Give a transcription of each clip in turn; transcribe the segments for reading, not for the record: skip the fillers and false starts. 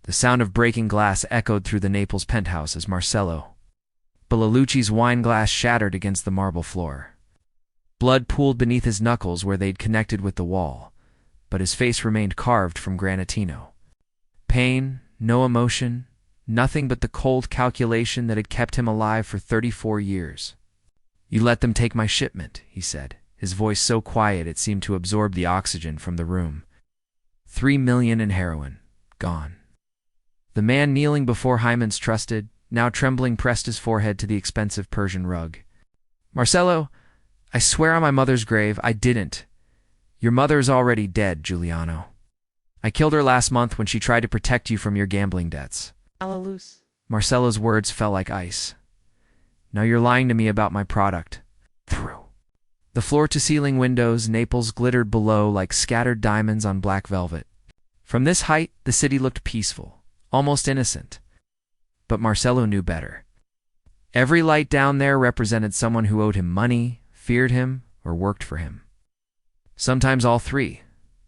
The sound of breaking glass echoed through the Naples penthouse as Marcelo Belalucci's wine glass shattered against the marble floor. Blood pooled beneath his knuckles where they'd connected with the wall, but his face remained carved from granitino. Pain, no emotion, nothing but the cold calculation that had kept him alive for 34 years. "You let them take my shipment," he said, his voice so quiet it seemed to absorb the oxygen from the room. 3 million in heroin, gone. The man kneeling before Hyman's trusted, now trembling, pressed his forehead to the expensive Persian rug. "Marcelo, I swear on my mother's grave, I didn't. Your mother's already dead, Giuliano. I killed her last month when she tried to protect you from your gambling debts." Marcelo's words fell like ice. "Now you're lying to me about my product." Through the floor-to-ceiling windows, Naples glittered below like scattered diamonds on black velvet. From this height, the city looked peaceful, almost innocent. But Marcelo knew better. Every light down there represented someone who owed him money, feared him, or worked for him. Sometimes all three.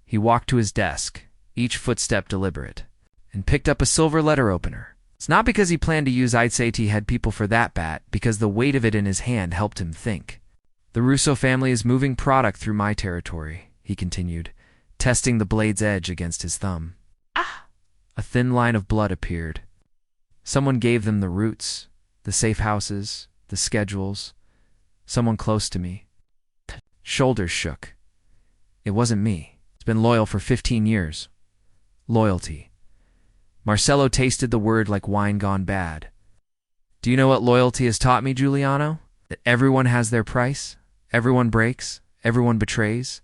He walked to his desk, each footstep deliberate, and picked up a silver letter opener. It's not because he planned to use it, he had people for that bat, because the weight of it in his hand helped him think. "The Russo family is moving product through my territory," he continued, testing the blade's edge against his thumb. A thin line of blood appeared. Someone gave them the routes, the safe houses, the schedules. Someone close to me. Shoulders shook. It wasn't me. It's been loyal for 15 years. Loyalty. Marcelo tasted the word like wine gone bad. "Do you know what loyalty has taught me, Giuliano? That everyone has their price, everyone breaks, everyone betrays."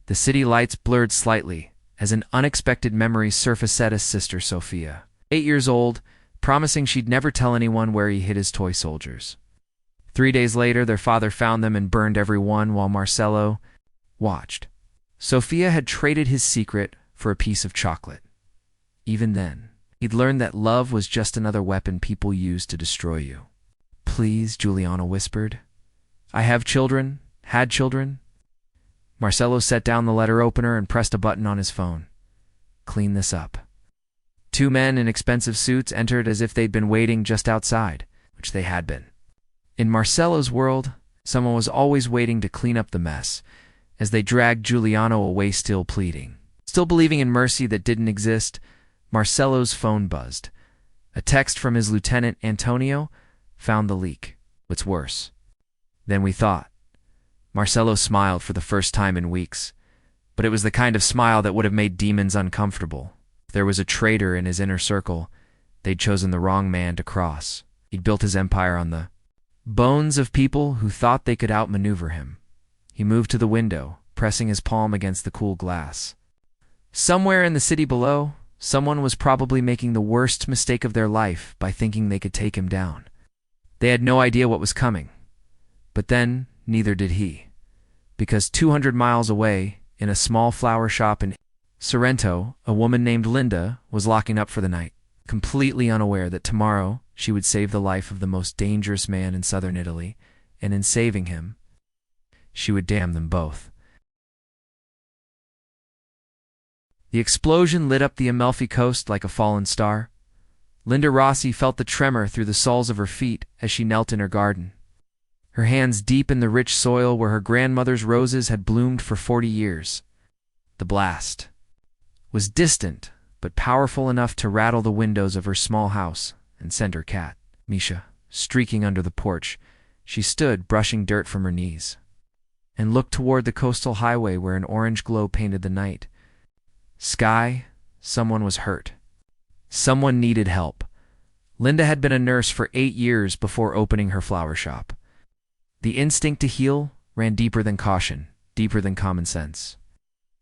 The city lights blurred slightly as an unexpected memory surfaced at his sister Sophia, 8 years old, promising she'd never tell anyone where he hid his toy soldiers. 3 days later, their father found them and burned every one while Marcelo watched. Sophia had traded his secret for a piece of chocolate. Even then, he'd learned that love was just another weapon people used to destroy you. "Please," Giuliano whispered. "I have children, had children." Marcelo set down the letter opener and pressed a button on his phone. "Clean this up." 2 men in expensive suits entered as if they'd been waiting just outside, which they had been. In Marcelo's world, someone was always waiting to clean up the mess, as they dragged Giuliano away still pleading. Still believing in mercy that didn't exist, Marcelo's phone buzzed. A text from his lieutenant, Antonio, found the leak. "What's worse than we thought." Marcelo smiled for the first time in weeks, but it was the kind of smile that would have made demons uncomfortable. If there was a traitor in his inner circle, they'd chosen the wrong man to cross. He'd built his empire on the bones of people who thought they could outmaneuver him. He moved to the window, pressing his palm against the cool glass. Somewhere in the city below, someone was probably making the worst mistake of their life by thinking they could take him down. They had no idea what was coming. But then, neither did he. Because 200 miles away, in a small flower shop in Sorrento, a woman named Linda was locking up for the night, completely unaware that tomorrow she would save the life of the most dangerous man in southern Italy, and in saving him, she would damn them both. The explosion lit up the Amalfi Coast like a fallen star. Linda Rossi felt the tremor through the soles of her feet as she knelt in her garden, her hands deep in the rich soil where her grandmother's roses had bloomed for 40 years. The blast was distant, but powerful enough to rattle the windows of her small house and send her cat, Misha, streaking under the porch. She stood, brushing dirt from her knees, and looked toward the coastal highway where an orange glow painted the night. Sky, someone was hurt. Someone needed help. Linda had been a nurse for 8 years before opening her flower shop. The instinct to heal ran deeper than caution, deeper than common sense.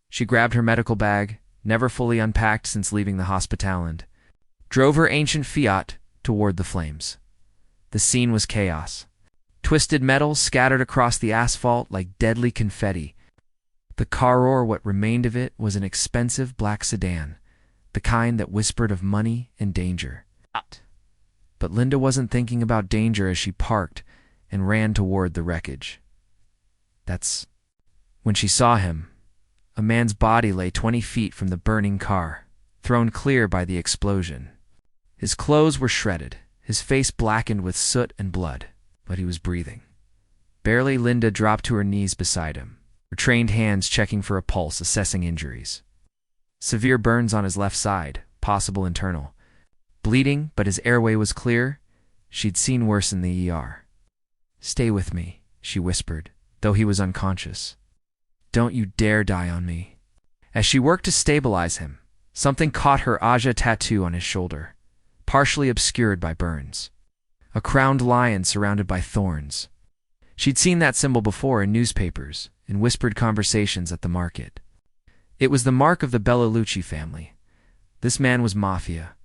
She grabbed her medical bag, never fully unpacked since leaving the hospital, and drove her ancient Fiat toward the flames. The scene was chaos. Twisted metal scattered across the asphalt like deadly confetti. The car, or what remained of it, was an expensive black sedan, the kind that whispered of money and danger. But Linda wasn't thinking about danger as she parked and ran toward the wreckage. That's when she saw him. A man's body lay 20 feet from the burning car, thrown clear by the explosion. His clothes were shredded, his face blackened with soot and blood, but he was breathing. Barely. Linda dropped to her knees beside him, her trained hands checking for a pulse, assessing injuries. Severe burns on his left side, possible internal. Bleeding, but his airway was clear. She'd seen worse in the ER. "Stay with me," she whispered, though he was unconscious. "Don't you dare die on me." As she worked to stabilize him, something caught her Aja tattoo on his shoulder, partially obscured by burns. A crowned lion surrounded by thorns. She'd seen that symbol before in newspapers, in whispered conversations at the market. It was the mark of the Belalucci family. This man was Mafia.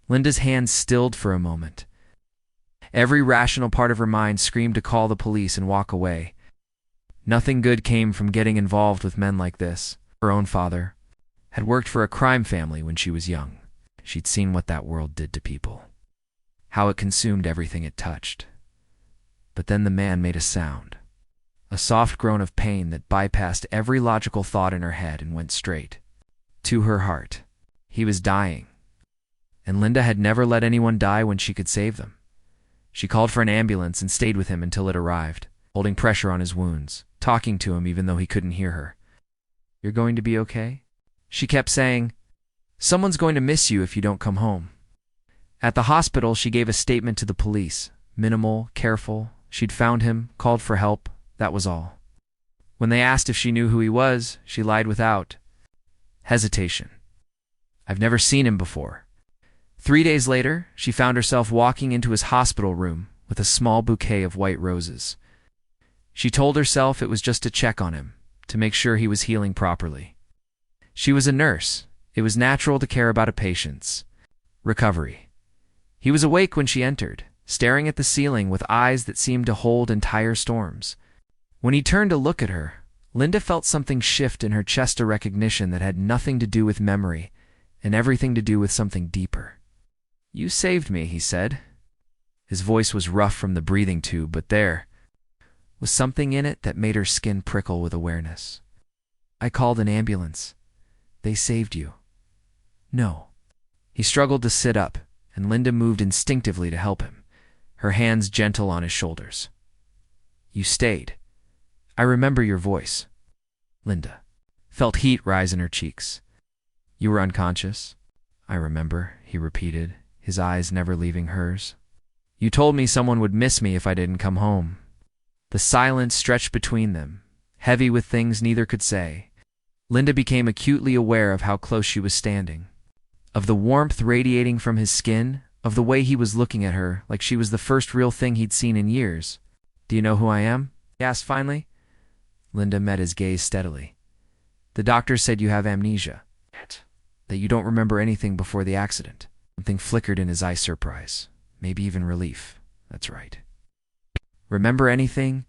Linda's hands stilled for a moment. Every rational part of her mind screamed to call the police and walk away. Nothing good came from getting involved with men like this. Her own father had worked for a crime family when she was young. She'd seen what that world did to people, how it consumed everything it touched. But then the man made a sound, a soft groan of pain that bypassed every logical thought in her head and went straight to her heart. He was dying, and Linda had never let anyone die when she could save them. She called for an ambulance and stayed with him until it arrived, holding pressure on his wounds, talking to him even though he couldn't hear her. "You're going to be okay?" she kept saying. "Someone's going to miss you if you don't come home." At the hospital, she gave a statement to the police, minimal, careful. She'd found him, called for help, that was all. When they asked if she knew who he was, she lied without hesitation. "I've never seen him before." 3 days later, she found herself walking into his hospital room with a small bouquet of white roses. She told herself it was just to check on him, to make sure he was healing properly. She was a nurse. It was natural to care about a patient's recovery. He was awake when she entered, staring at the ceiling with eyes that seemed to hold entire storms. When he turned to look at her, Linda felt something shift in her chest, a recognition that had nothing to do with memory and everything to do with something deeper. "You saved me," he said. His voice was rough from the breathing tube, but there was something in it that made her skin prickle with awareness. "I called an ambulance. They saved you." "No." He struggled to sit up, and Linda moved instinctively to help him, her hands gentle on his shoulders. "You stayed. I remember your voice." Linda felt heat rise in her cheeks. "You were unconscious?" "I remember," he repeated, his eyes never leaving hers. "You told me someone would miss me if I didn't come home." The silence stretched between them, heavy with things neither could say. Linda became acutely aware of how close she was standing, of the warmth radiating from his skin, of the way he was looking at her like she was the first real thing he'd seen in years. "Do you know who I am?" he asked finally. Linda met his gaze steadily. "The doctor said you have amnesia, that you don't remember anything before the accident." Something flickered in his eye, surprise, maybe even relief. "That's right. Remember anything?"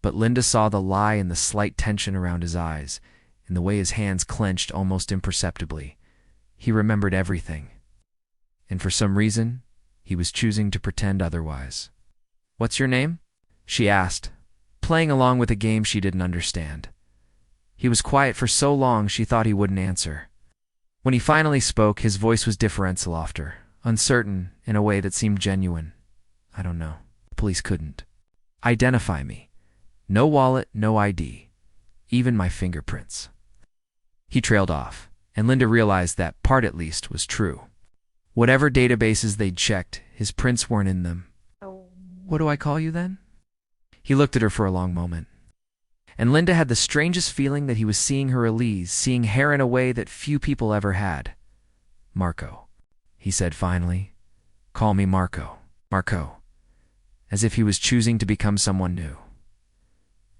But Linda saw the lie in the slight tension around his eyes, in the way his hands clenched almost imperceptibly. He remembered everything. And for some reason, he was choosing to pretend otherwise. "What's your name?" she asked, playing along with a game she didn't understand. He was quiet for so long she thought he wouldn't answer. When he finally spoke, his voice was differential, uncertain in a way that seemed genuine. "I don't know. The police couldn't identify me. No wallet, no ID, even my fingerprints." He trailed off, and Linda realized that part at least was true. Whatever databases they'd checked, his prints weren't in them. "What do I call you then?" He looked at her for a long moment. And Linda had the strangest feeling that he was seeing her Elise, seeing hair in a way that few people ever had. "Marco," he said finally. "Call me Marco. Marco." As if he was choosing to become someone new.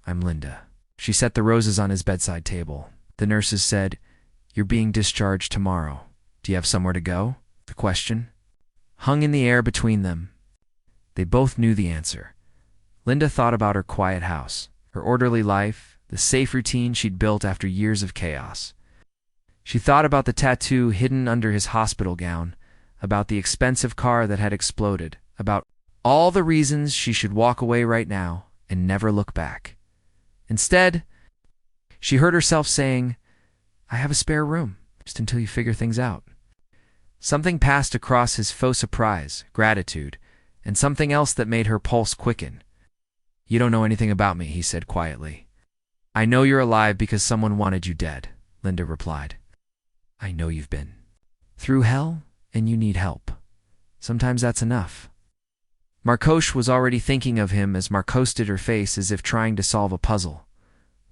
"I'm Linda." She set the roses on his bedside table. The nurses said, "You're being discharged tomorrow. Do you have somewhere to go?" The question hung in the air between them. They both knew the answer. Linda thought about her quiet house, her orderly life, the safe routine she'd built after years of chaos. She thought about the tattoo hidden under his hospital gown, about the expensive car that had exploded, about all the reasons she should walk away right now and never look back. Instead, she heard herself saying, "I have a spare room." just until you figure things out. Something passed across his faux surprise, gratitude, and something else that made her pulse quicken. You don't know anything about me, he said quietly. I know you're alive because someone wanted you dead, Linda replied. I know you've been through hell and you need help. Sometimes that's enough. Marcos was already thinking of him as Mark coasted her face as if trying to solve a puzzle.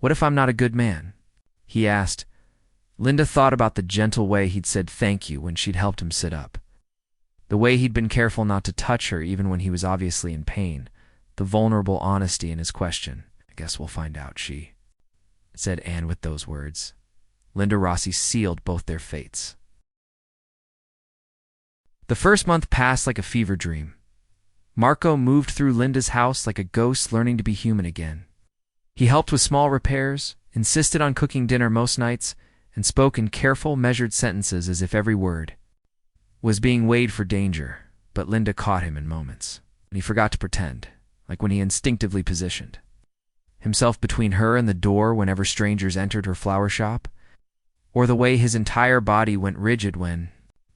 What if I'm not a good man? He asked. Linda thought about the gentle way he'd said thank you when she'd helped him sit up. The way he'd been careful not to touch her even when he was obviously in pain. The vulnerable honesty in his question. I guess we'll find out, she said Anne with those words. Linda Rossi sealed both their fates. The first month passed like a fever dream. Marco moved through Linda's house like a ghost learning to be human again. He helped with small repairs, insisted on cooking dinner most nights, and spoke in careful, measured sentences as if every word was being weighed for danger. But Linda caught him in moments, and he forgot to pretend, like when he instinctively positioned himself between her and the door whenever strangers entered her flower shop, or the way his entire body went rigid when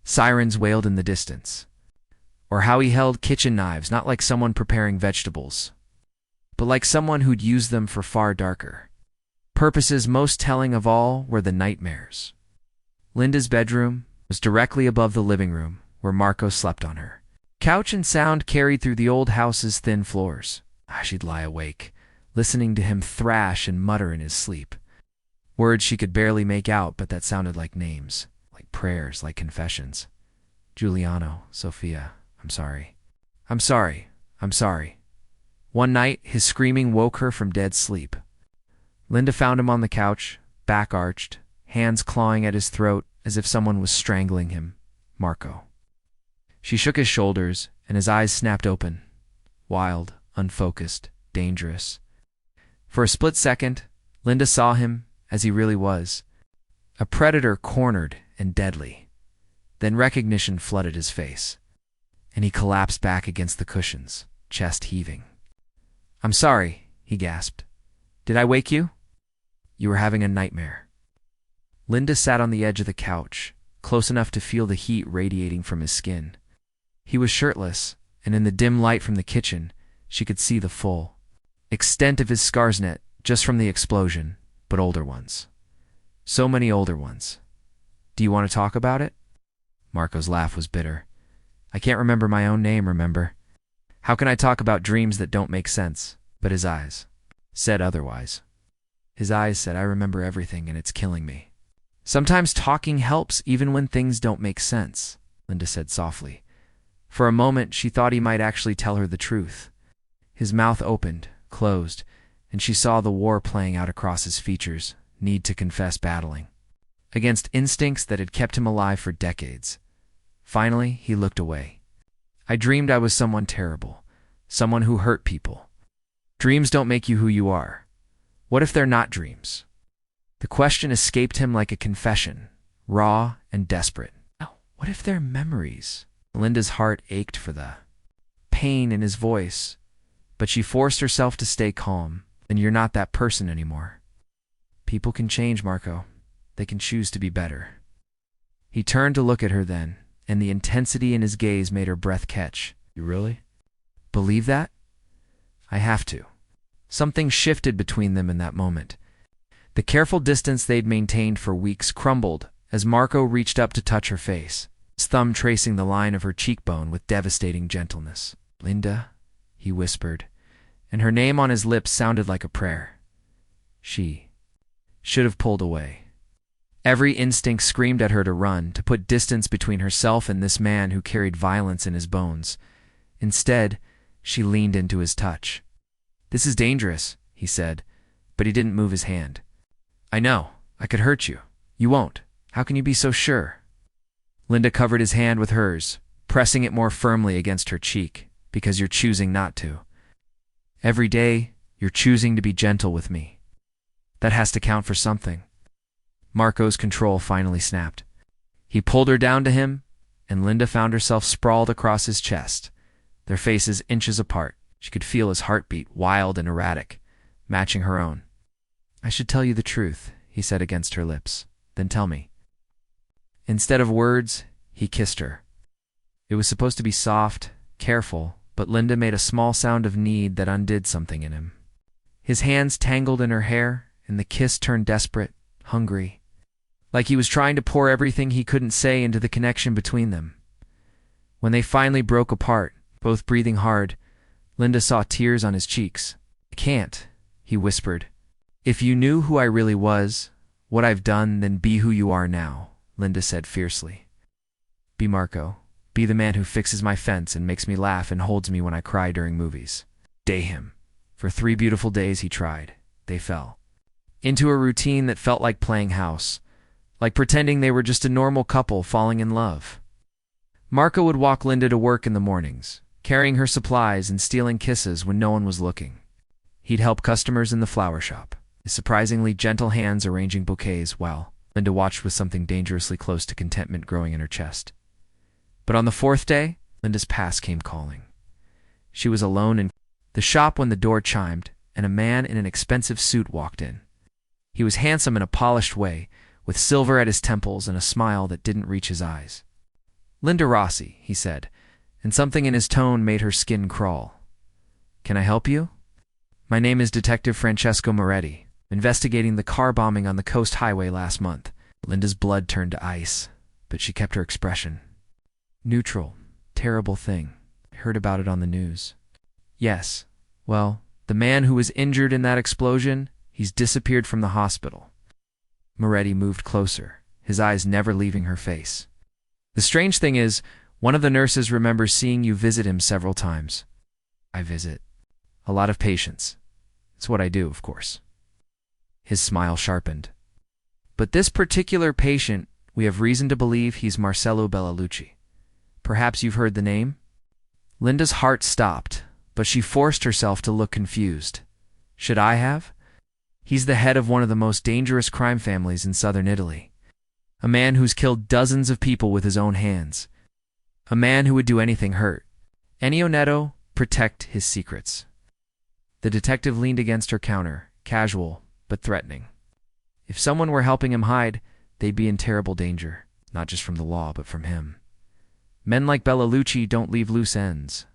sirens wailed in the distance, or how he held kitchen knives not like someone preparing vegetables, but like someone who'd used them for far darker purposes. Most telling of all were the nightmares. Linda's bedroom was directly above the living room where Marco slept on her couch, and sound carried through the old house's thin floors. She'd lie awake, listening to him thrash and mutter in his sleep. Words she could barely make out, but that sounded like names, like prayers, like confessions. Giuliano, Sophia, I'm sorry. I'm sorry. I'm sorry. One night, his screaming woke her from dead sleep. Linda found him on the couch, back arched, hands clawing at his throat as if someone was strangling him. Marco. She shook his shoulders, and his eyes snapped open. Wild, unfocused, dangerous. For a split second, Linda saw him as he really was. A predator cornered and deadly. Then recognition flooded his face, and he collapsed back against the cushions, chest heaving. I'm sorry, he gasped. Did I wake you? You were having a nightmare. Linda sat on the edge of the couch, close enough to feel the heat radiating from his skin. He was shirtless, and in the dim light from the kitchen, she could see the full extent of his scars net just from the explosion, but older ones. So many older ones. Do you want to talk about it? Marco's laugh was bitter. I can't remember my own name, remember? How can I talk about dreams that don't make sense? But his eyes said otherwise. His eyes said, I remember everything and it's killing me. Sometimes talking helps even when things don't make sense, Linda said softly. For a moment, she thought he might actually tell her the truth. His mouth opened, closed, and she saw the war playing out across his features, need to confess battling against instincts that had kept him alive for decades. Finally, he looked away. I dreamed I was someone terrible, someone who hurt people. Dreams don't make you who you are. What if they're not dreams? The question escaped him like a confession, raw and desperate. What if they're memories? Linda's heart ached for the pain in his voice, but she forced herself to stay calm. And you're not that person anymore. People can change, Marco. They can choose to be better. He turned to look at her then, and the intensity in his gaze made her breath catch. You really believe that? I have to. Something shifted between them in that moment. The careful distance they'd maintained for weeks crumbled as Marco reached up to touch her face, his thumb tracing the line of her cheekbone with devastating gentleness. Linda, he whispered, and her name on his lips sounded like a prayer. She should have pulled away. Every instinct screamed at her to run, to put distance between herself and this man who carried violence in his bones. Instead, she leaned into his touch. This is dangerous, he said, but he didn't move his hand. I know. I could hurt you. You won't. How can you be so sure? Linda covered his hand with hers, pressing it more firmly against her cheek, because you're choosing not to. Every day, you're choosing to be gentle with me. That has to count for something. Marco's control finally snapped. He pulled her down to him, and Linda found herself sprawled across his chest, their faces inches apart. She could feel his heartbeat, wild and erratic, matching her own. I should tell you the truth, he said against her lips. Then tell me. Instead of words, he kissed her. It was supposed to be soft, careful, but Linda made a small sound of need that undid something in him. His hands tangled in her hair, and the kiss turned desperate, hungry, like he was trying to pour everything he couldn't say into the connection between them. When they finally broke apart, both breathing hard, Linda saw tears on his cheeks. "I can't," he whispered. "If you knew who I really was, what I've done, then be who you are now," Linda said fiercely. "Be Marco. Be the man who fixes my fence and makes me laugh and holds me when I cry during movies. Day him." For 3 beautiful days he tried. They fell into a routine that felt like playing house, like pretending they were just a normal couple falling in love. Marco would walk Linda to work in the mornings, carrying her supplies and stealing kisses when no one was looking. He'd help customers in the flower shop, his surprisingly gentle hands arranging bouquets while Linda watched with something dangerously close to contentment growing in her chest. But on the 4th day, Linda's past came calling. She was alone in the shop when the door chimed, and a man in an expensive suit walked in. He was handsome in a polished way, with silver at his temples and a smile that didn't reach his eyes. "Linda Rossi," he said, and something in his tone made her skin crawl. "Can I help you?" "My name is Detective Francesco Moretti, investigating the car bombing on the Coast Highway last month." Linda's blood turned to ice, but she kept her expression. "Neutral. Terrible thing. I heard about it on the news." "Yes. Well, the man who was injured in that explosion, he's disappeared from the hospital." Moretti moved closer, his eyes never leaving her face. "The strange thing is, one of the nurses remembers seeing you visit him several times." "I visit a lot of patients. It's what I do, of course." His smile sharpened. "But this particular patient, we have reason to believe he's Marcelo Belalucci. Perhaps you've heard the name?" Linda's heart stopped, but she forced herself to look confused. "Should I have?" "He's the head of one of the most dangerous crime families in southern Italy. A man who's killed dozens of people with his own hands. A man who would do anything hurt. Ennio Netto, protect his secrets." The detective leaned against her counter, casual but threatening. If someone were helping him hide, they'd be in terrible danger, not just from the law, but from him. Men like Belalucci don't leave loose ends.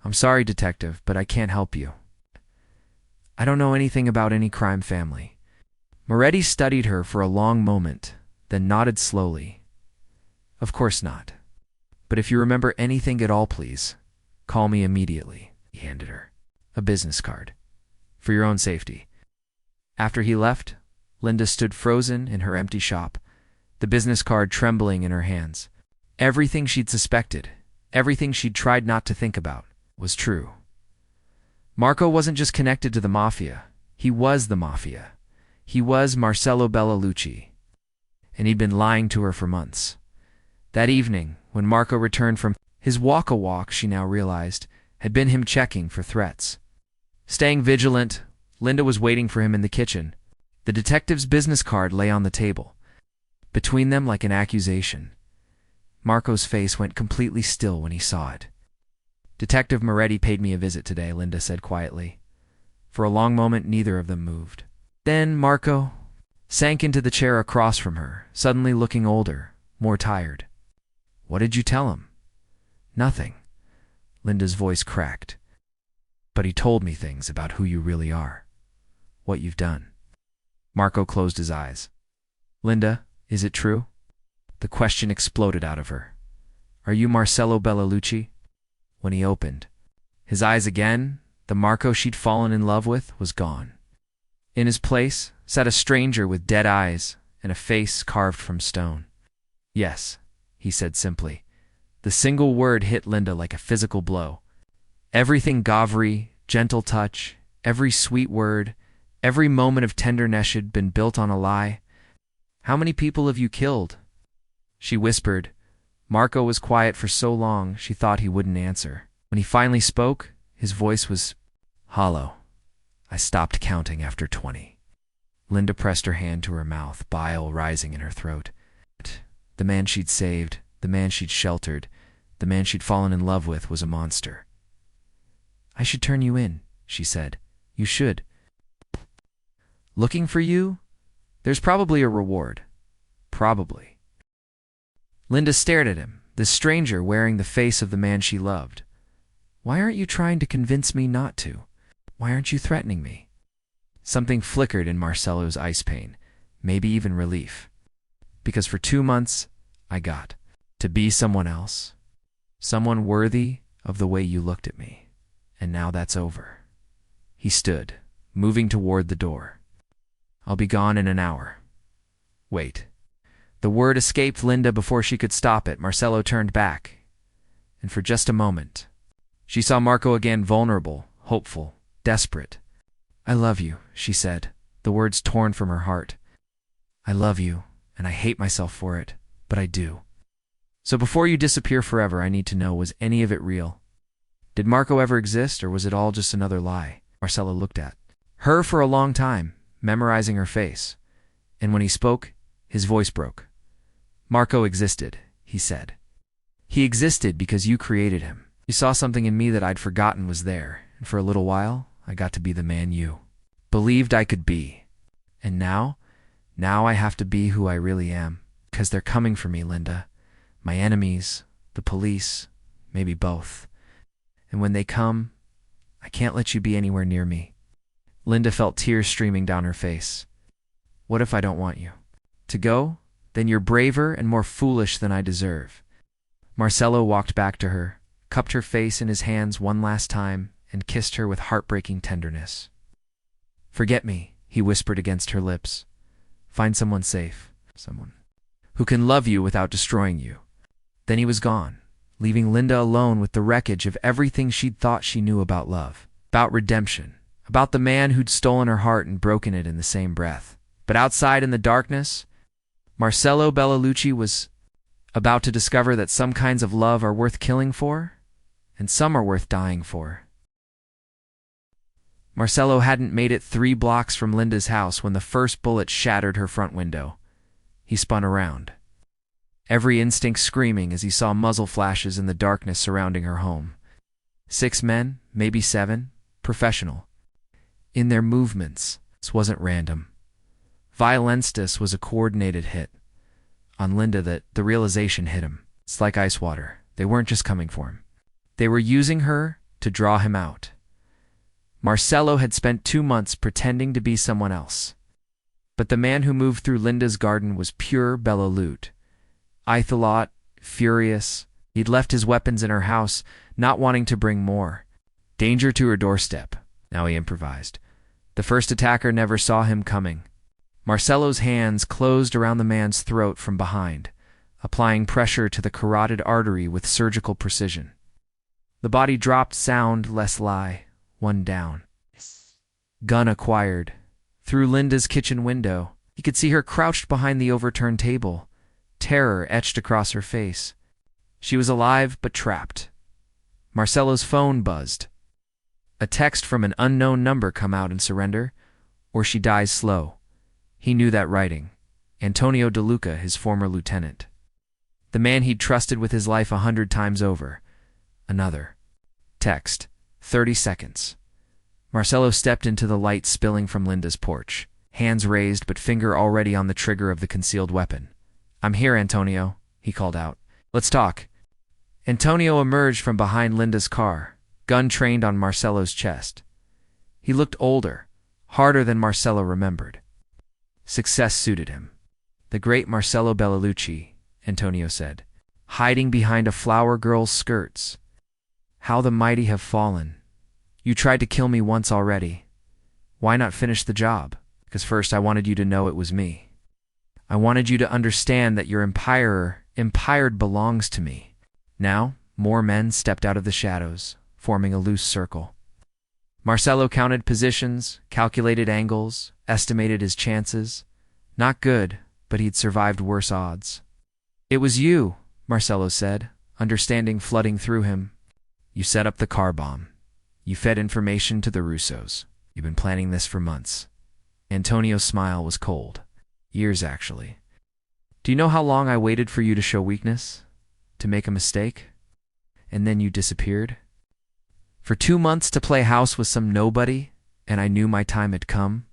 "I'm sorry, detective, but I can't help you. I don't know anything about any crime family." Moretti studied her for a long moment, then nodded slowly. "Of course not. But if you remember anything at all, please, call me immediately." He handed her a business card. "For your own safety." After he left, Linda stood frozen in her empty shop, the business card trembling in her hands. Everything she'd suspected, everything she'd tried not to think about, was true. Marco wasn't just connected to the Mafia. He was the Mafia. He was Marcelo Belalucci. And he'd been lying to her for months. That evening, when Marco returned from his walk-a-walk, she now realized, had been him checking for threats. Staying vigilant, Linda was waiting for him in the kitchen. The detective's business card lay on the table, between them like an accusation. Marco's face went completely still when he saw it. "Detective Moretti paid me a visit today," Linda said quietly. For a long moment, neither of them moved. Then Marco sank into the chair across from her, suddenly looking older, more tired. "What did you tell him?" "Nothing." Linda's voice cracked. "But he told me things about who you really are, what you've done." Marco closed his eyes. "Linda, is it true?" The question exploded out of her. "Are you Marcelo Belalucci?" When he opened his eyes again, the Marco she'd fallen in love with was gone. In his place sat a stranger with dead eyes and a face carved from stone. "Yes," he said simply. The single word hit Linda like a physical blow. Everything Gavri, gentle touch, every sweet word, every moment of tenderness had been built on a lie. "How many people have you killed?" she whispered. Marco was quiet for so long she thought he wouldn't answer. When he finally spoke, his voice was hollow. "I stopped counting after 20. Linda pressed her hand to her mouth, bile rising in her throat. The man she'd saved, the man she'd sheltered, the man she'd fallen in love with was a monster. "I should turn you in," she said. "You should. Looking for you? There's probably a reward. Probably." Linda stared at him, this stranger wearing the face of the man she loved. Why aren't you trying to convince me not to? Why aren't you threatening me? Something flickered in Marcelo's ice pane, maybe even relief. Because for 2 months, I got to be someone else. Someone worthy of the way you looked at me. And now that's over. He stood, moving toward the door. I'll be gone in an hour. Wait. The word escaped Linda before she could stop it. Marcelo turned back. And for just a moment, she saw Marco again, vulnerable, hopeful, desperate. I love you, she said, the words torn from her heart. I love you, and I hate myself for it, but I do. So before you disappear forever, I need to know, was any of it real? Did Marco ever exist, or was it all just another lie? Marcelo looked at her for a long time, memorizing her face. And when he spoke, his voice broke. Marco existed, he said. He existed because you created him. You saw something in me that I'd forgotten was there, and for a little while, I got to be the man you believed I could be. And now I have to be who I really am, because they're coming for me, Linda. My enemies, the police, maybe both. And when they come, I can't let you be anywhere near me. Linda felt tears streaming down her face. What if I don't want you to go? Then you're braver and more foolish than I deserve. Marcelo walked back to her, cupped her face in his hands one last time, and kissed her with heartbreaking tenderness. Forget me, he whispered against her lips. Find someone safe, someone who can love you without destroying you. Then he was gone, leaving Linda alone with the wreckage of everything she'd thought she knew about love, about redemption, about the man who'd stolen her heart and broken it in the same breath. But outside in the darkness, Marcelo Belalucci was about to discover that some kinds of love are worth killing for, and some are worth dying for. Marcelo hadn't made it 3 blocks from Linda's house when the first bullet shattered her front window. He spun around, every instinct screaming as he saw muzzle flashes in the darkness surrounding her home. 6 men, maybe 7, professional. In their movements, this wasn't random. Violentis was a coordinated hit. On Linda, that the realization hit him. It's like ice water. They weren't just coming for him. They were using her to draw him out. Marcelo had spent 2 months pretending to be someone else. But the man who moved through Linda's garden was pure Belalucci. Ithalot, furious, he'd left his weapons in her house, not wanting to bring more. Danger to her doorstep. Now he improvised. The first attacker never saw him coming. Marcelo's hands closed around the man's throat from behind, applying pressure to the carotid artery with surgical precision. The body dropped, sound less lie, 1 down. Gun acquired. Through Linda's kitchen window, he could see her crouched behind the overturned table, terror etched across her face. She was alive but trapped. Marcelo's phone buzzed. A text from an unknown number: come out and surrender, or she dies slow. He knew that writing. Antonio De Luca, his former lieutenant. The man he'd trusted with his life 100 times over. Another text. 30 seconds. Marcelo stepped into the light spilling from Linda's porch, hands raised but finger already on the trigger of the concealed weapon. I'm here, Antonio, he called out. Let's talk. Antonio emerged from behind Linda's car, gun trained on Marcelo's chest. He looked older, harder than Marcelo remembered. Success suited him. The great Marcelo Belalucci, Antonio said, hiding behind a flower girl's skirts. How the mighty have fallen. You tried to kill me once already. Why not finish the job? Because first I wanted you to know it was me. I wanted you to understand that your empire belongs to me. Now, more men stepped out of the shadows, forming a loose circle. Marcelo counted positions, calculated angles, estimated his chances. Not good, but he'd survived worse odds. It was you, Marcelo said, understanding flooding through him. You set up the car bomb. You fed information to the Russos. You've been planning this for months. Antonio's smile was cold. Years, actually. Do you know how long I waited for you to show weakness? To make a mistake? And then you disappeared? For 2 months to play house with some nobody, and I knew my time had come?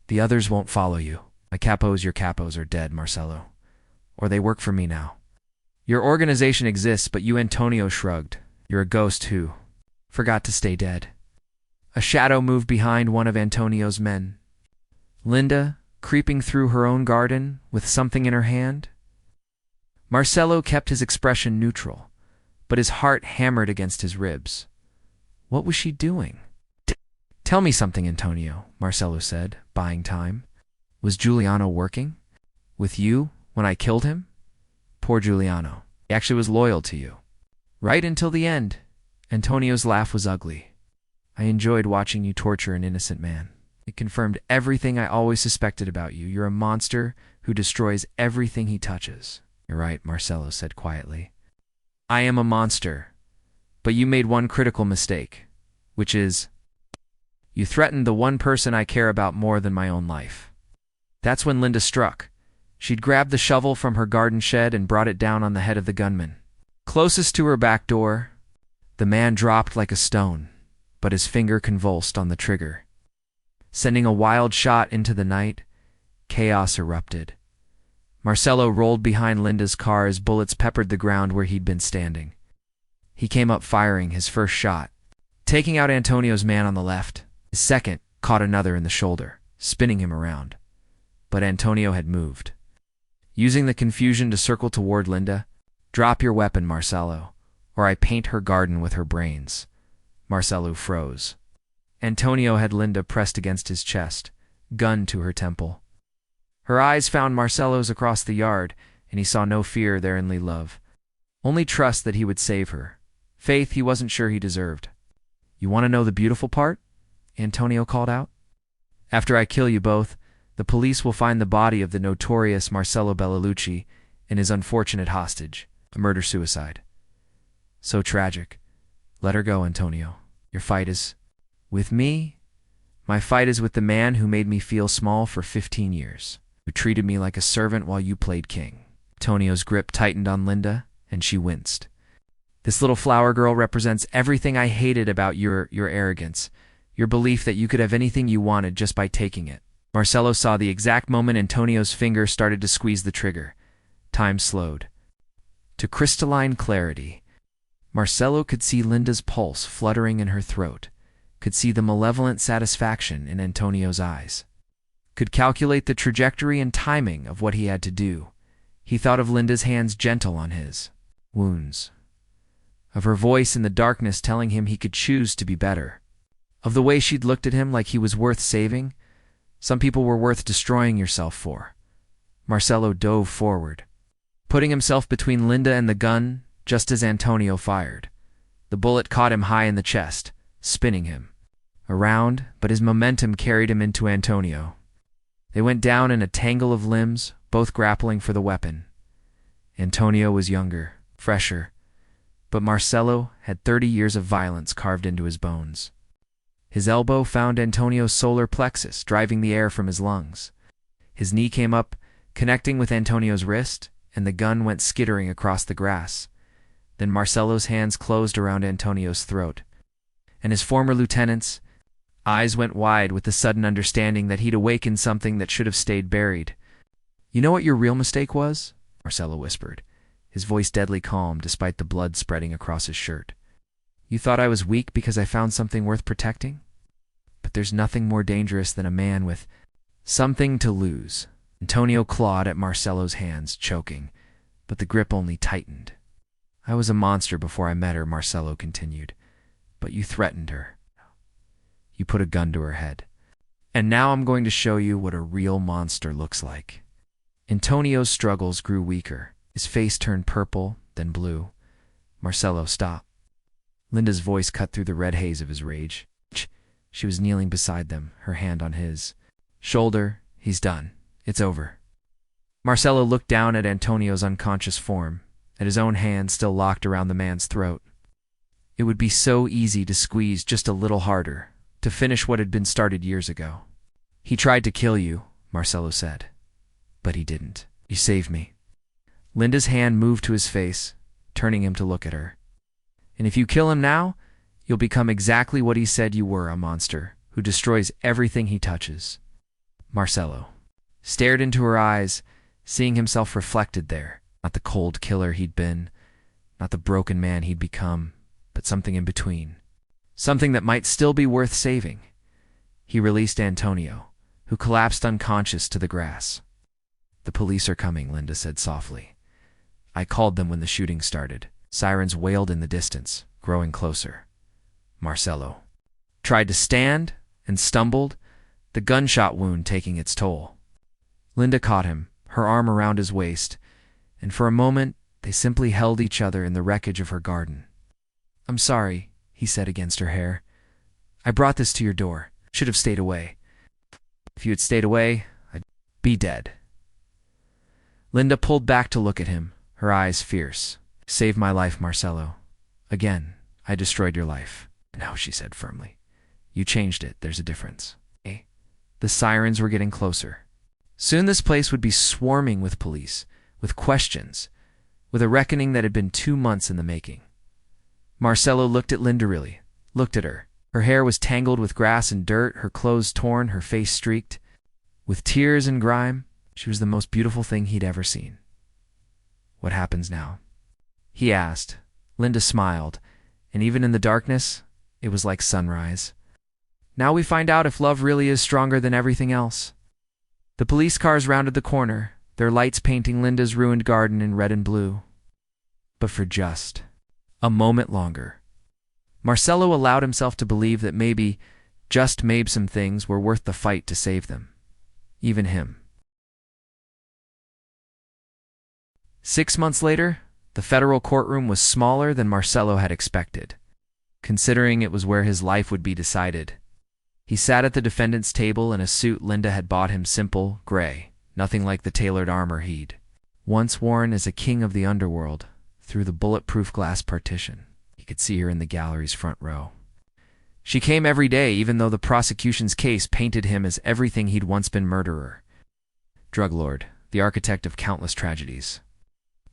The others won't follow you. My capos, your capos, are dead, Marcelo. Or they work for me now. Your organization exists, but you, Antonio shrugged. You're a ghost who forgot to stay dead. A shadow moved behind one of Antonio's men. Linda, creeping through her own garden with something in her hand? Marcelo kept his expression neutral, but his heart hammered against his ribs. What was she doing? Tell me something, Antonio, Marcelo said, buying time. Was Giuliano working with you when I killed him? Poor Giuliano. He actually was loyal to you. Right until the end. Antonio's laugh was ugly. I enjoyed watching you torture an innocent man. It confirmed everything I always suspected about you. You're a monster who destroys everything he touches. You're right, Marcelo said quietly. I am a monster, but you made one critical mistake, which is you threatened the one person I care about more than my own life. That's when Linda struck. She'd grabbed the shovel from her garden shed and brought it down on the head of the gunman. Closest to her back door, the man dropped like a stone, but his finger convulsed on the trigger. Sending a wild shot into the night, chaos erupted. Marcelo rolled behind Linda's car as bullets peppered the ground where he'd been standing. He came up firing his first shot, taking out Antonio's man on the left. His second caught another in the shoulder, spinning him around. But Antonio had moved. Using the confusion to circle toward Linda, "Drop your weapon, Marcelo, or I paint her garden with her brains." Marcelo froze. Antonio had Linda pressed against his chest, gun to her temple. Her eyes found Marcelo's across the yard, and he saw no fear therein love. Only trust that he would save her. Faith he wasn't sure he deserved. "You want to know the beautiful part?" Antonio called out. "After I kill you both, the police will find the body of the notorious Marcelo Belalucci and his unfortunate hostage, a murder-suicide. So tragic. Let her go, Antonio. Your fight is with me. My fight is with the man who made me feel small for 15 years, who treated me like a servant while you played king." Antonio's grip tightened on Linda, and she winced. "This little flower girl represents everything I hated about your arrogance, your belief that you could have anything you wanted just by taking it." Marcelo saw the exact moment Antonio's finger started to squeeze the trigger. Time slowed. To crystalline clarity, Marcelo could see Linda's pulse fluttering in her throat, could see the malevolent satisfaction in Antonio's eyes, could calculate the trajectory and timing of what he had to do. He thought of Linda's hands gentle on his wounds, of her voice in the darkness telling him he could choose to be better, of the way she'd looked at him like he was worth saving. Some people were worth destroying yourself for. Marcelo dove forward, putting himself between Linda and the gun just as Antonio fired. The bullet caught him high in the chest, spinning him around, but his momentum carried him into Antonio. They went down in a tangle of limbs, both grappling for the weapon. Antonio was younger, fresher, but Marcelo had 30 years of violence carved into his bones. His elbow found Antonio's solar plexus, driving the air from his lungs. His knee came up, connecting with Antonio's wrist, and the gun went skittering across the grass. Then Marcelo's hands closed around Antonio's throat, and his former lieutenant's eyes went wide with the sudden understanding that he'd awakened something that should have stayed buried. "You know what your real mistake was?" Marcelo whispered, his voice deadly calm despite the blood spreading across his shirt. "You thought I was weak because I found something worth protecting? But there's nothing more dangerous than a man with something to lose." Antonio clawed at Marcelo's hands, choking, but the grip only tightened. "I was a monster before I met her," Marcelo continued, "but you threatened her. You put a gun to her head. And now I'm going to show you what a real monster looks like." Antonio's struggles grew weaker. His face turned purple, then blue. Marcelo stopped. Linda's voice cut through the red haze of his rage. She was kneeling beside them, her hand on his shoulder. "He's done. It's over." Marcelo looked down at Antonio's unconscious form, at his own hand still locked around the man's throat. It would be so easy to squeeze just a little harder, to finish what had been started years ago. "He tried to kill you," Marcelo said, "but he didn't. You saved me." Linda's hand moved to his face, turning him to look at her. "And if you kill him now, you'll become exactly what he said you were, a monster who destroys everything he touches." Marcelo stared into her eyes, seeing himself reflected there, Not the cold killer he'd been, not the broken man he'd become, but something in between. Something that might still be worth saving. He released Antonio, who collapsed unconscious to the grass. "The police are coming," Linda said softly. "I called them when the shooting started." Sirens wailed in the distance, growing closer. Marcelo tried to stand and stumbled, the gunshot wound taking its toll. Linda caught him, her arm around his waist, and for a moment they simply held each other in the wreckage of her garden. "I'm sorry," he said against her hair. "I brought this to your door. Should have stayed away. If you had stayed away, I'd be dead." Linda pulled back to look at him, her eyes fierce. "Save my life, Marcelo. Again, I destroyed your life." "No," she said firmly. "You changed it. There's a difference." The sirens were getting closer. Soon this place would be swarming with police, with questions, with a reckoning that had been 2 months in the making. Marcelo looked at Linda really, looked at her. Her hair was tangled with grass and dirt, her clothes torn, her face streaked. With tears and grime, she was the most beautiful thing he'd ever seen. "What happens now?" he asked. Linda smiled, and even in the darkness, it was like sunrise. "Now we find out if love really is stronger than everything else." The police cars rounded the corner, their lights painting Linda's ruined garden in red and blue. But for just a moment longer, Marcelo allowed himself to believe that maybe, just maybe, some things were worth the fight to save them. Even him. 6 months later, the federal courtroom was smaller than Marcelo had expected, considering it was where his life would be decided. He sat at the defendant's table in a suit Linda had bought him, simple, gray, nothing like the tailored armor he'd once worn as a king of the underworld. Through the bulletproof glass partition, he could see her in the gallery's front row. She came every day, even though the prosecution's case painted him as everything he'd once been: murderer, drug lord, the architect of countless tragedies.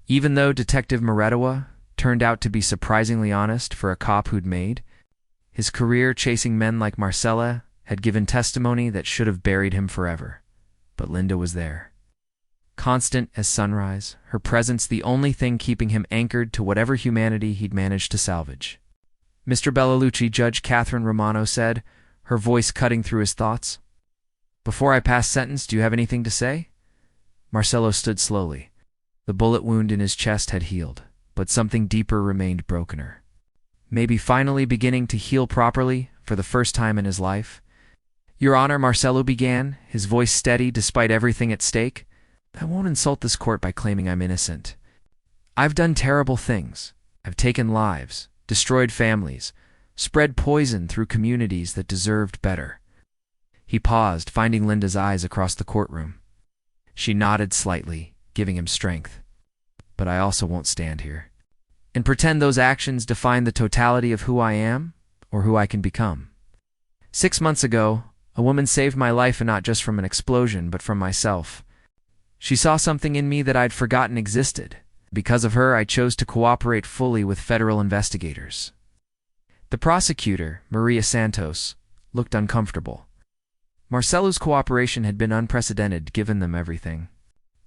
Even though Detective Moretua turned out to be surprisingly honest for a cop who'd made his career chasing men like Marcella, had given testimony that should have buried him forever. But Linda was there. Constant as sunrise, her presence the only thing keeping him anchored to whatever humanity he'd managed to salvage. "Mr. Belalucci," Judge Catherine Romano said, her voice cutting through his thoughts. "Before I pass sentence, do you have anything to say?" Marcelo stood slowly. The bullet wound in his chest had healed, but something deeper remained brokener. Maybe finally beginning to heal properly for the first time in his life. "Your Honor," Marcelo began, his voice steady despite everything at stake, "I won't insult this court by claiming I'm innocent. I've done terrible things. I've taken lives, destroyed families, spread poison through communities that deserved better." He paused, finding Linda's eyes across the courtroom. She nodded slightly, giving him strength. "But I also won't stand here and pretend those actions define the totality of who I am or who I can become. 6 months ago, a woman saved my life, and not just from an explosion, but from myself. She saw something in me that I'd forgotten existed. Because of her, I chose to cooperate fully with federal investigators." The prosecutor, Maria Santos, looked uncomfortable. Marcelo's cooperation had been unprecedented, given them everything.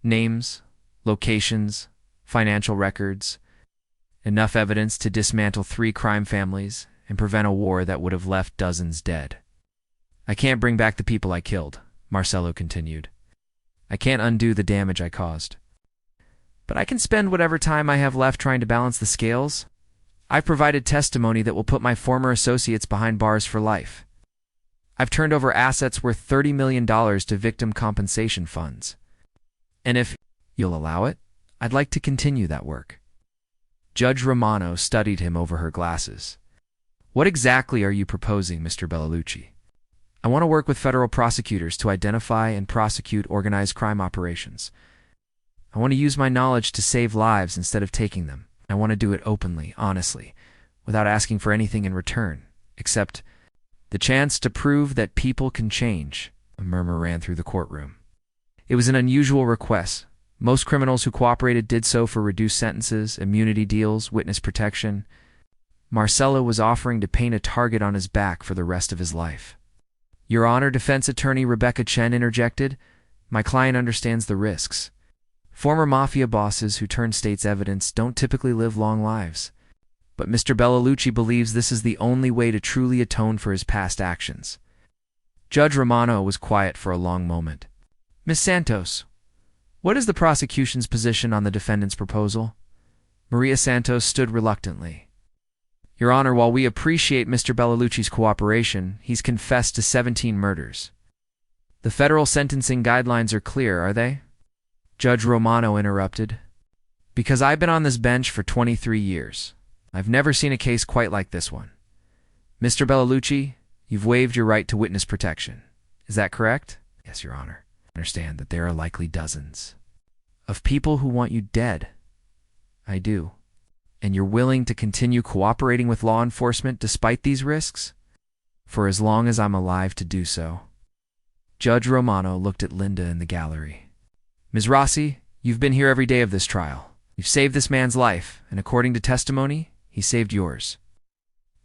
Names, locations, financial records, enough evidence to dismantle 3 crime families and prevent a war that would have left dozens dead. "I can't bring back the people I killed," Marcelo continued. "I can't undo the damage I caused. But I can spend whatever time I have left trying to balance the scales. I've provided testimony that will put my former associates behind bars for life. I've turned over assets worth $30 million to victim compensation funds. And if you'll allow it, I'd like to continue that work." Judge Romano studied him over her glasses. "What exactly are you proposing, Mr. Belalucci?" "I want to work with federal prosecutors to identify and prosecute organized crime operations. I want to use my knowledge to save lives instead of taking them. I want to do it openly, honestly, without asking for anything in return, except the chance to prove that people can change." A murmur ran through the courtroom. It was an unusual request. Most criminals who cooperated did so for reduced sentences, immunity deals, witness protection. Marcelo was offering to paint a target on his back for the rest of his life. "Your Honor," defense attorney Rebecca Chen interjected, "my client understands the risks. Former mafia bosses who turn state's evidence don't typically live long lives. But Mr. Belalucci believes this is the only way to truly atone for his past actions. Judge Romano was quiet for a long moment. Miss Santos, what is the prosecution's position on the defendant's proposal? Maria Santos stood reluctantly. Your Honor, while we appreciate Mr. Belalucci's cooperation, he's confessed to 17 murders. The federal sentencing guidelines are clear, are they? Judge Romano interrupted. Because I've been on this bench for 23 years. I've never seen a case quite like this one. Mr. Belalucci, you've waived your right to witness protection. Is that correct? Yes, Your Honor. I understand that there are likely dozens of people who want you dead. I do. And you're willing to continue cooperating with law enforcement despite these risks? For as long as I'm alive to do so. Judge Romano looked at Linda in the gallery. Ms. Rossi, you've been here every day of this trial. You've saved this man's life, and according to testimony, he saved yours.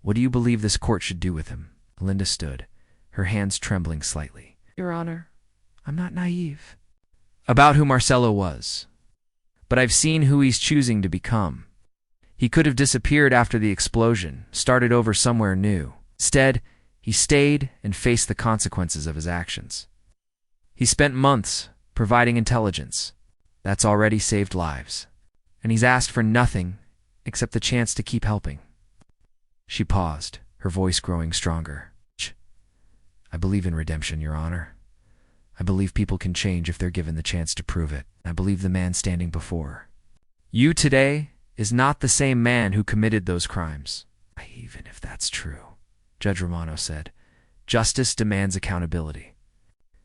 What do you believe this court should do with him? Linda stood, her hands trembling slightly. Your Honor, I'm not naive. About who Marcelo was. But I've seen who he's choosing to become. He could have disappeared after the explosion, started over somewhere new. Instead, he stayed and faced the consequences of his actions. He spent months providing intelligence. That's already saved lives. And he's asked for nothing except the chance to keep helping. She paused, her voice growing stronger. I believe in redemption, Your Honor. I believe people can change if they're given the chance to prove it. I believe the man standing before you today is not the same man who committed those crimes. Even if that's true, Judge Romano said, justice demands accountability.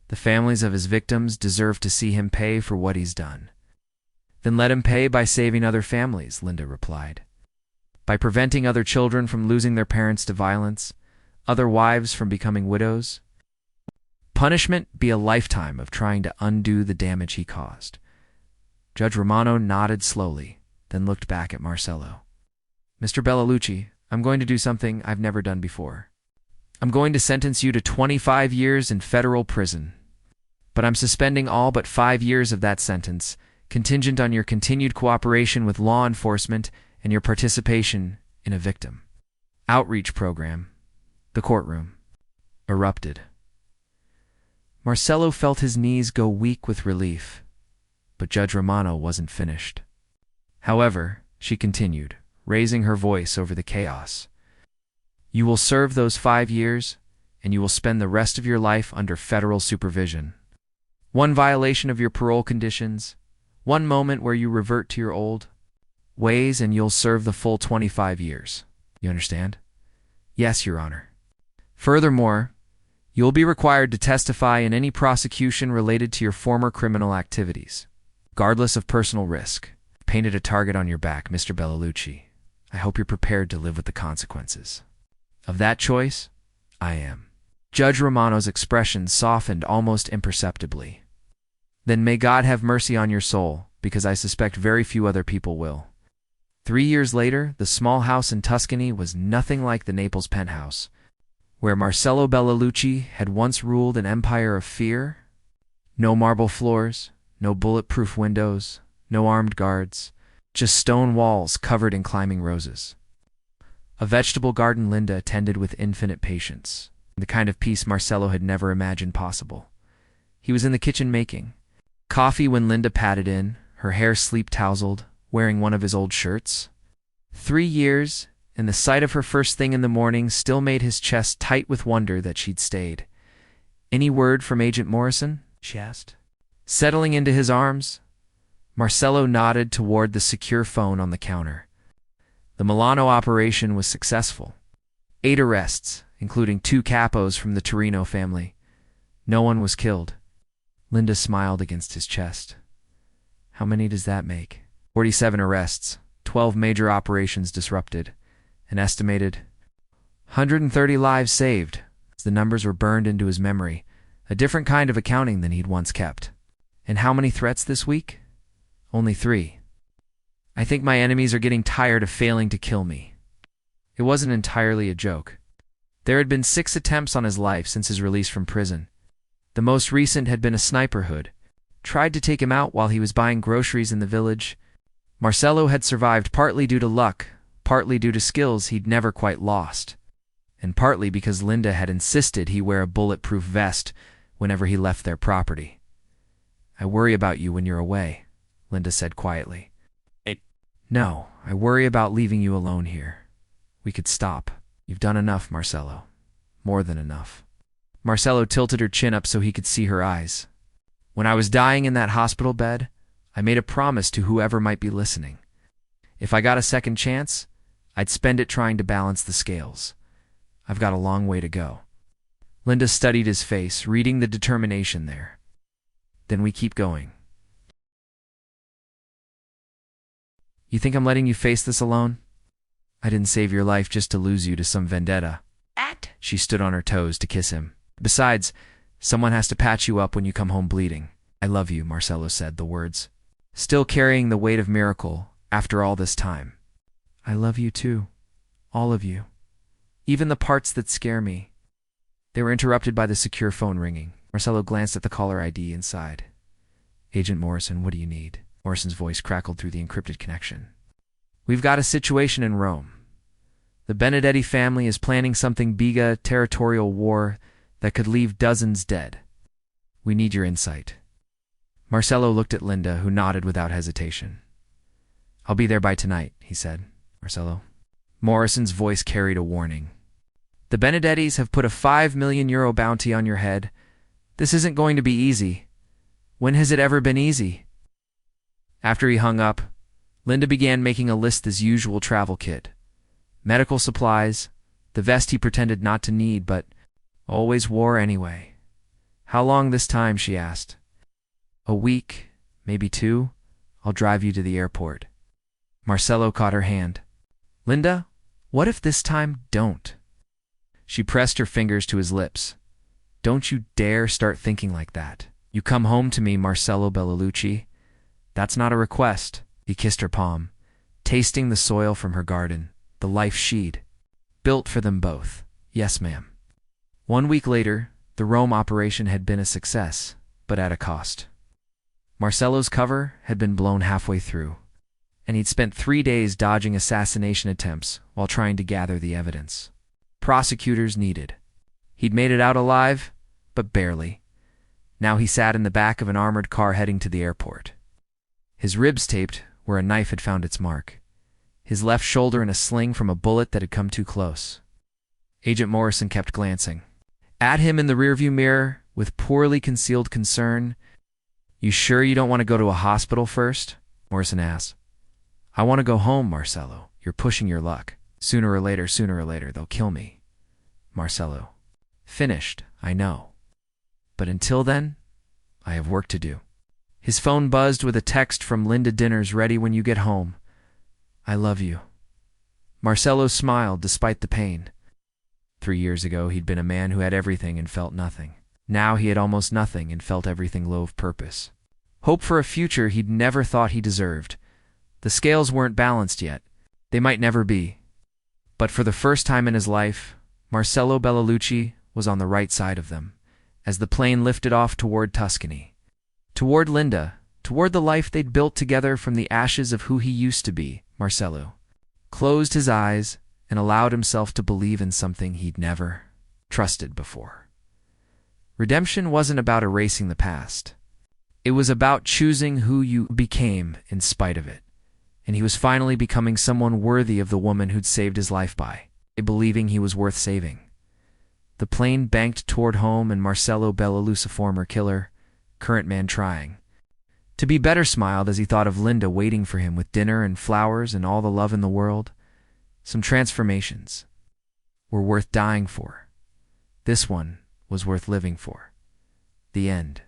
The families of his victims deserve to see him pay for what he's done. Then let him pay by saving other families, Linda replied. By preventing other children from losing their parents to violence, other wives from becoming widows. Punishment be a lifetime of trying to undo the damage he caused. Judge Romano nodded slowly, then looked back at Marcelo. Mr. Belalucci, I'm going to do something I've never done before. I'm going to sentence you to 25 years in federal prison. But I'm suspending all but 5 years of that sentence, contingent on your continued cooperation with law enforcement and your participation in a victim outreach program. The courtroom erupted. Marcelo felt his knees go weak with relief, but Judge Romano wasn't finished. However, she continued, raising her voice over the chaos. You will serve those 5 years, and you will spend the rest of your life under federal supervision. One violation of your parole conditions, one moment where you revert to your old ways, and you'll serve the full 25 years. You understand? Yes, Your Honor. Furthermore, you'll be required to testify in any prosecution related to your former criminal activities, regardless of personal risk. Painted a target on your back, Mr. Belalucci. I hope you're prepared to live with the consequences. Of that choice, I am. Judge Romano's expression softened almost imperceptibly. Then may God have mercy on your soul, because I suspect very few other people will. 3 years later, the small house in Tuscany was nothing like the Naples penthouse, where Marcelo Belalucci had once ruled an empire of fear. No marble floors, no bulletproof windows, no armed guards, just stone walls covered in climbing roses. A vegetable garden Linda tended with infinite patience, the kind of peace Marcelo had never imagined possible. He was in the kitchen making coffee when Linda patted in, her hair sleep-tousled, wearing one of his old shirts. 3 years, and the sight of her first thing in the morning still made his chest tight with wonder that she'd stayed. Any word from Agent Morrison? She asked. Settling into his arms, Marcelo nodded toward the secure phone on the counter. The Milano operation was successful. 8 arrests, including 2 capos from the Torino family. No one was killed. Linda smiled against his chest. How many does that make? 47 arrests, 12 major operations disrupted, an estimated 130 lives saved. The numbers were burned into his memory, a different kind of accounting than he'd once kept. And how many threats this week? Only 3. I think my enemies are getting tired of failing to kill me. It wasn't entirely a joke. There had been 6 attempts on his life since his release from prison. The most recent had been a sniper hood, tried to take him out while he was buying groceries in the village. Marcelo had survived partly due to luck, partly due to skills he'd never quite lost, and partly because Linda had insisted he wear a bulletproof vest whenever he left their property. "I worry about you when you're away," Linda said quietly. "No, I worry about leaving you alone here. We could stop. You've done enough, Marcelo. More than enough." Marcelo tilted her chin up so he could see her eyes. "When I was dying in that hospital bed, I made a promise to whoever might be listening. If I got a second chance, I'd spend it trying to balance the scales. I've got a long way to go." Linda studied his face, reading the determination there. "Then we keep going." "You think I'm letting you face this alone? I didn't save your life just to lose you to some vendetta." She stood on her toes to kiss him. "Besides, someone has to patch you up when you come home bleeding." "I love you," Marcelo said, the words still carrying the weight of miracle after all this time. "I love you too. All of you. Even the parts that scare me." They were interrupted by the secure phone ringing. Marcelo glanced at the caller ID inside. "Agent Morrison, what do you need?" Morrison's voice crackled through the encrypted connection. "We've got a situation in Rome. The Benedetti family is planning something big, a territorial war that could leave dozens dead. We need your insight." Marcelo looked at Linda, who nodded without hesitation. "I'll be there by tonight," he said. "Marcelo?" Morrison's voice carried a warning. "The Benedettis have put a €5 million bounty on your head. This isn't going to be easy. When has it ever been easy?" After he hung up, Linda began making a list as usual travel kit. Medical supplies, the vest he pretended not to need but always wore anyway. "How long this time?" she asked. "A week, maybe 2. I'll drive you to the airport." Marcelo caught her hand. "Linda, what if this time don't?" She pressed her fingers to his lips. "Don't you dare start thinking like that. You come home to me, Marcelo Belalucci. That's not a request." He kissed her palm, tasting the soil from her garden, the life she'd built for them both. "Yes, ma'am." 1 week later, the Rome operation had been a success, but at a cost. Marcelo's cover had been blown halfway through, and he'd spent 3 days dodging assassination attempts while trying to gather the evidence prosecutors needed. He'd made it out alive, but barely. Now he sat in the back of an armored car heading to the airport. His ribs taped where a knife had found its mark, his left shoulder in a sling from a bullet that had come too close. Agent Morrison kept glancing at him in the rearview mirror with poorly concealed concern. "You sure you don't want to go to a hospital first?" Morrison asked. "I want to go home, Marcelo. You're pushing your luck. Sooner or later, they'll kill me." Marcelo: "Finished, I know. But until then, I have work to do." His phone buzzed with a text from Linda: "Dinner's ready when you get home. I love you." Marcelo smiled despite the pain. 3 years ago, he'd been a man who had everything and felt nothing. Now he had almost nothing and felt everything low of purpose. Hope for a future he'd never thought he deserved. The scales weren't balanced yet. They might never be. But for the first time in his life, Marcelo Belalucci was on the right side of them, as the plane lifted off toward Tuscany. Toward Linda, toward the life they'd built together from the ashes of who he used to be. Marcelo closed his eyes and allowed himself to believe in something he'd never trusted before. Redemption wasn't about erasing the past. It was about choosing who you became in spite of it. And he was finally becoming someone worthy of the woman who'd saved his life by believing he was worth saving. The plane banked toward home, and Marcelo Belalucci, former killer, current man trying to be better, smiled as he thought of Linda waiting for him with dinner and flowers and all the love in the world. Some transformations were worth dying for. This one was worth living for. The end.